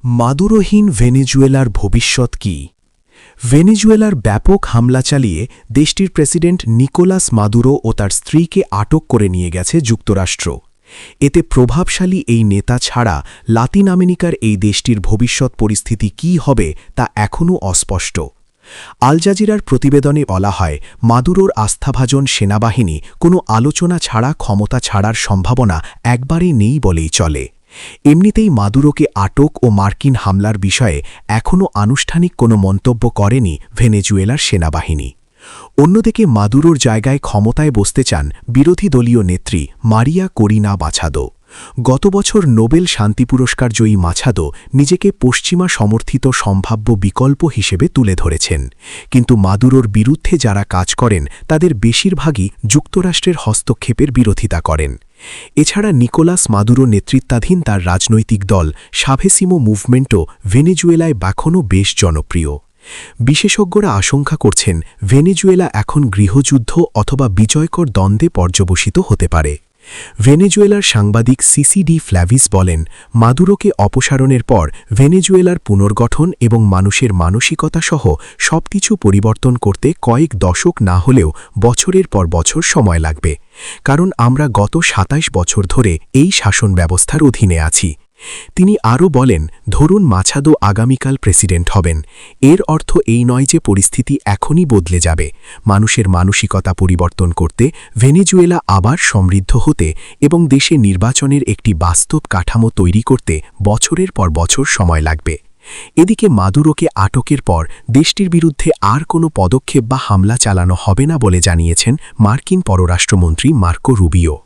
মাদুরোহীন ভেনেজুয়েলার ভবিষ্যৎ কি? ভেনেজুয়েলার ব্যাপক হামলা চালিয়ে দেশটির প্রেসিডেন্ট নিকোলাস মাদুরো ও তার স্ত্রীকে আটক করে নিয়ে গেছে যুক্তরাষ্ট্র। এতে প্রভাবশালী এই নেতা ছাড়া লাতিন আমেরিকার এই দেশটির ভবিষ্যৎ পরিস্থিতি কী হবে তা এখনও অস্পষ্ট। আল জাজিরার প্রতিবেদনে বলা হয়, মাদুরোর আস্থাভাজন সেনাবাহিনী কোনো আলোচনা ছাড়া ক্ষমতা ছাড়ার সম্ভাবনা একবারেই নেই বলেই চলে। এমনিতেই মাদুরোকে আটক ও মার্কিন হামলার বিষয়ে এখনও আনুষ্ঠানিক কোনো মন্তব্য করেনি ভেনেজুয়েলার সেনাবাহিনী। অন্যদিকে মাদুরোর জায়গায় ক্ষমতায় বসতে চান বিরোধী দলীয় নেত্রী মারিয়া করিনা মাছাদো। গত বছর নোবেল শান্তি পুরস্কার জয়ী মাছাদো নিজেকে পশ্চিমা সমর্থিত সম্ভাব্য বিকল্প হিসেবে তুলে ধরেছেন, কিন্তু মাদুরোর বিরুদ্ধে যারা কাজ করেন তাদের বেশিরভাগই যুক্তরাষ্ট্রের হস্তক্ষেপের বিরোধিতা করেন। এছাড়া নিকোলাস মাদুরো নেতৃত্বাধীন তার রাজনৈতিক দল সাভেসিমো মুভমেন্টও ভেনেজুয়েলায় এখনও বেশ জনপ্রিয়। বিশেষজ্ঞরা আশঙ্কা করছেন, ভেনেজুয়েলা এখন গৃহযুদ্ধ অথবা বিজয়কর দ্বন্দ্বে পর্যবসিত হতে পারে। ভেনেজুয়েলার সাংবাদিক সিসিডি ফ্ল্যাভিস বলেন, মাদুরোকে অপসারণের পর ভেনেজুয়েলার পুনর্গঠন এবং মানুষের মানসিকতা সহ সবকিছু পরিবর্তন করতে কয়েক দশক না হলেও বছরের পর বছর সময় লাগবে, কারণ আমরা গত ২৭ বছর ধরে এই শাসন ব্যবস্থার অধীনে আছি। তিনি আরও বলেন, ধরুন মাছাদো আগামীকাল প্রেসিডেন্ট হবেন, এর অর্থ এই নয় যে পরিস্থিতি এখনই বদলে যাবে। মানুষের মানসিকতা পরিবর্তন করতে, ভেনেজুয়েলা আবার সমৃদ্ধ হতে এবং দেশে নির্বাচনের একটি বাস্তব কাঠামো তৈরি করতে বছরের পর বছর সময় লাগবে। এদিকে মাদুরোকে আটকের পর দেশটির বিরুদ্ধে আর কোনো পদক্ষেপ বা হামলা চালানো হবে না বলে জানিয়েছেন মার্কিন পররাষ্ট্রমন্ত্রী মার্কো রুবিও।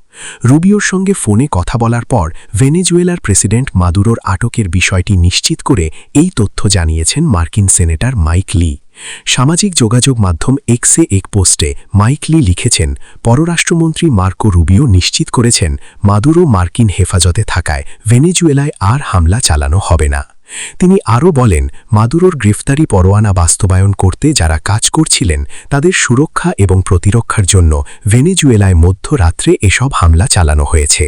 রুবিওর সঙ্গে ফোনে কথা বলার পর ভেনেজুয়েলার প্রেসিডেন্ট মাদুরোর আটকের বিষয়টি নিশ্চিত করে এই তথ্য জানিয়েছেন মার্কিন সেনেটর মাইক লি। সামাজিক যোগাযোগ মাধ্যম এক্সে এক পোস্টে মাইক লি লিখেছেন, পররাষ্ট্রমন্ত্রী মার্কো রুবিও নিশ্চিত করেছেন মাদুরো মার্কিন হেফাজতে থাকায় ভেনেজুয়েলায় আর হামলা চালানো হবে না। তিনি আরও বলেন, মাদুরোর গ্রেফতারি পরোয়ানা বাস্তবায়ন করতে যারা কাজ করছিলেন তাদের সুরক্ষা এবং প্রতিরক্ষার জন্য ভেনেজুয়েলায় মধ্যরাত্রে এসব হামলা চালানো হয়েছে।